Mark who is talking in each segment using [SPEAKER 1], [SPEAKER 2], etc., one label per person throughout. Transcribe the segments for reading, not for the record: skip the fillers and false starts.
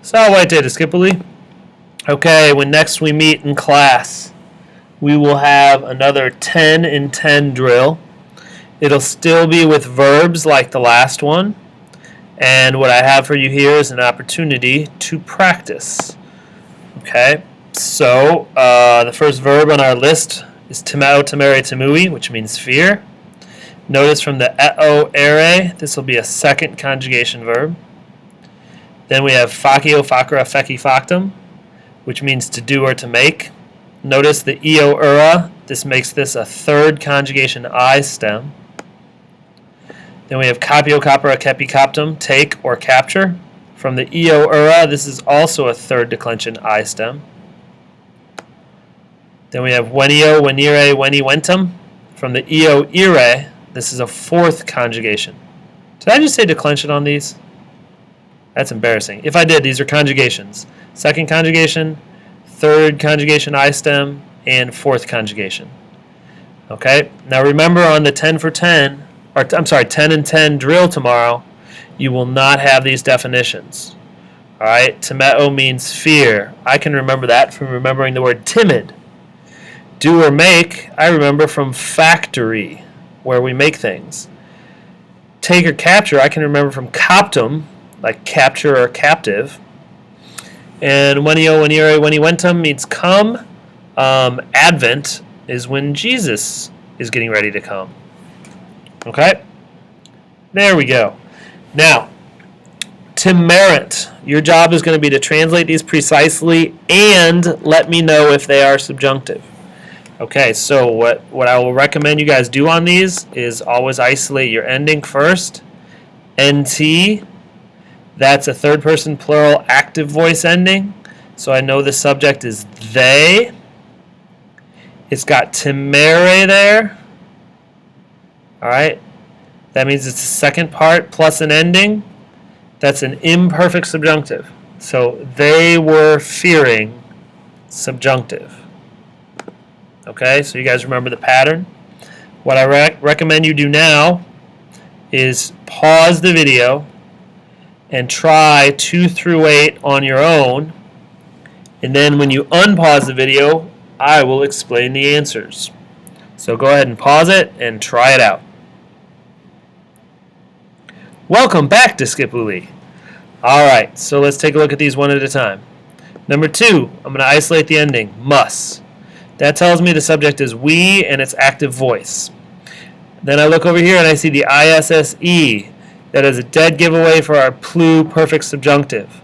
[SPEAKER 1] Salve to Skipoli. Okay, when next we meet in class, we will have another 10 in 10 drill. It'll still be with verbs like the last one. And what I have for you here is an opportunity to practice. Okay, so the first verb on our list is timao temere temui, which means fear. Notice from the eo ere, this will be a second conjugation verb. Then we have facio facere feci factum, which means to do or to make. Notice the eo ura, this makes this a third conjugation I stem. Then we have capio capere kepi captum, take or capture. From the eo ura, this is also a third declension I stem. Then we have venio, venire, veni, ventum. From the eo ire, this is a fourth conjugation. Did I just say declension on these? That's embarrassing. If I did, these are conjugations. Second conjugation, third conjugation I stem, and fourth conjugation. Okay, now remember on the 10 for 10, 10 and 10 drill tomorrow, you will not have these definitions. Alright, timeo means fear. I can remember that from remembering the word timid. Do or make, I remember from factory, where we make things. Take or capture, I can remember from captum, like capture or captive. And venio, venire, veni, ventum means come. Advent is when Jesus is getting ready to come. Okay? There we go. Now, timerit. Your job is going to be to translate these precisely and let me know if they are subjunctive. Okay, so what I will recommend you guys do on these is always isolate your ending first. NT, that's a third person plural active voice ending. So I know the subject is they. It's got timere there. Alright, that means it's the second part plus an ending. That's an imperfect subjunctive. So they were fearing subjunctive. Okay, so you guys remember the pattern. What I recommend you do now is pause the video and try 2 through 8 on your own. And then when you unpause the video, I will explain the answers. So go ahead and pause it and try it out. Welcome back to Skipoli. Alright, so let's take a look at these one at a time. Number 2, I'm going to isolate the ending, must. That tells me the subject is we and it's active voice. Then I look over here and I see the ISSE. That is a dead giveaway for our pluperfect subjunctive.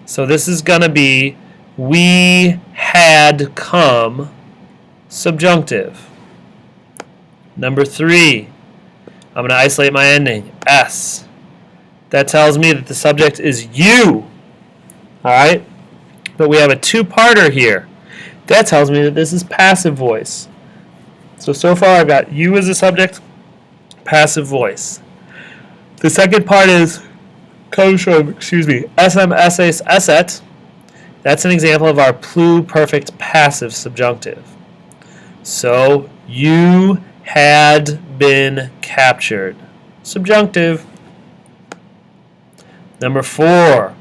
[SPEAKER 1] So this is going to be we had come subjunctive. Number 3, I'm going to isolate my ending, S. That tells me that the subject is you. Alright? But we have a two-parter here. That tells me that this is passive voice. So far I've got you as a subject, passive voice. The second part comes from, SMSS esset. That's an example of our pluperfect passive subjunctive. So, you had been captured. Subjunctive. Number 4.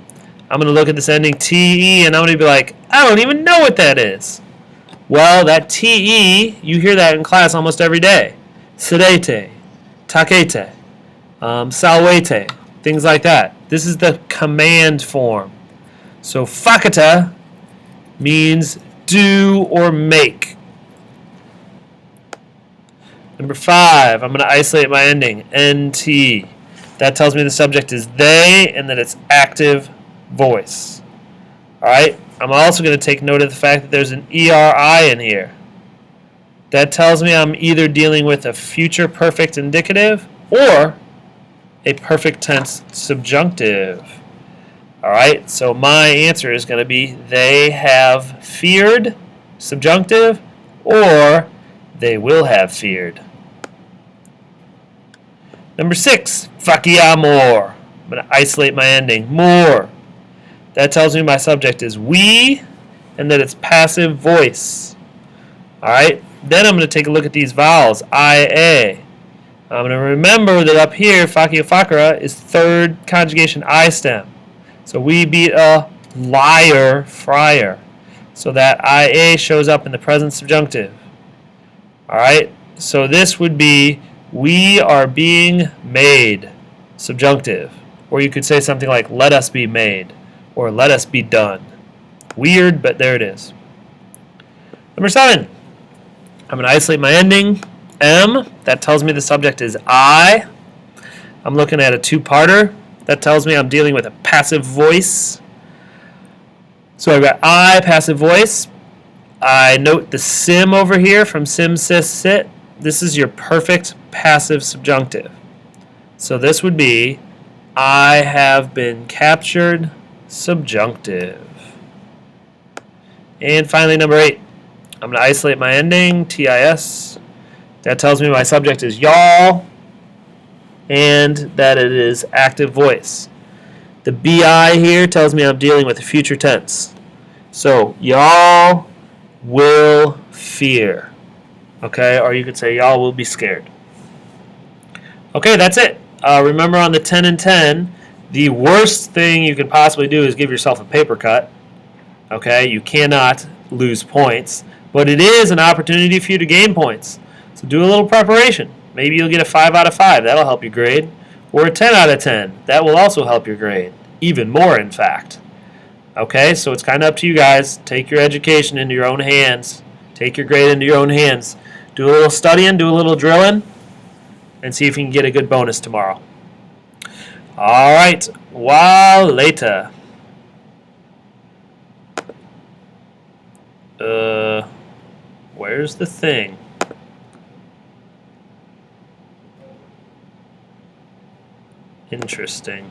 [SPEAKER 1] I'm going to look at this ending TE and I'm going to be like, I don't even know what that is. Well, that TE, you hear that in class almost every day. Sedete, takete, salvete, things like that. This is the command form. So faceta means do or make. Number 5, I'm going to isolate my ending, NT. That tells me the subject is they and that it's active voice. Alright, I'm also going to take note of the fact that there's an ERI in here. That tells me I'm either dealing with a future perfect indicative or a perfect tense subjunctive. Alright, so my answer is going to be they have feared, subjunctive, or they will have feared. Number 6, faciamur. I'm going to isolate my ending, more. That tells me my subject is we and that it's passive voice. Alright, then I'm going to take a look at these vowels, I-A. I'm going to remember that up here, facio facere is third conjugation I stem. So we beat a liar, friar. So that IA shows up in the present subjunctive. All right, so this would be we are being made, subjunctive. Or you could say something like let us be made or let us be done. Weird, but there it is. Number 7, I'm going to isolate my ending, M. That tells me the subject is I. I'm looking at a two-parter. That tells me I'm dealing with a passive voice. So I've got I, passive voice. I note the sim over here from sim, sis, sit. This is your perfect passive subjunctive. So this would be I have been captured, subjunctive. And finally, number 8. I'm going to isolate my ending, TIS. That tells me my subject is y'all and that it is active voice. The BI here tells me I'm dealing with the future tense. So y'all will fear. Okay, or you could say y'all will be scared. Okay, that's it. Remember on the 10 and 10, the worst thing you could possibly do is give yourself a paper cut. Okay, you cannot lose points, but it is an opportunity for you to gain points. So do a little preparation. Maybe you'll get a 5 out of 5. That'll help your grade. Or a 10 out of 10. That will also help your grade. Even more, in fact. Okay, so it's kind of up to you guys. Take your education into your own hands. Take your grade into your own hands. Do a little studying, do a little drilling, and see if you can get a good bonus tomorrow. All right, while later. Where's the thing? Interesting.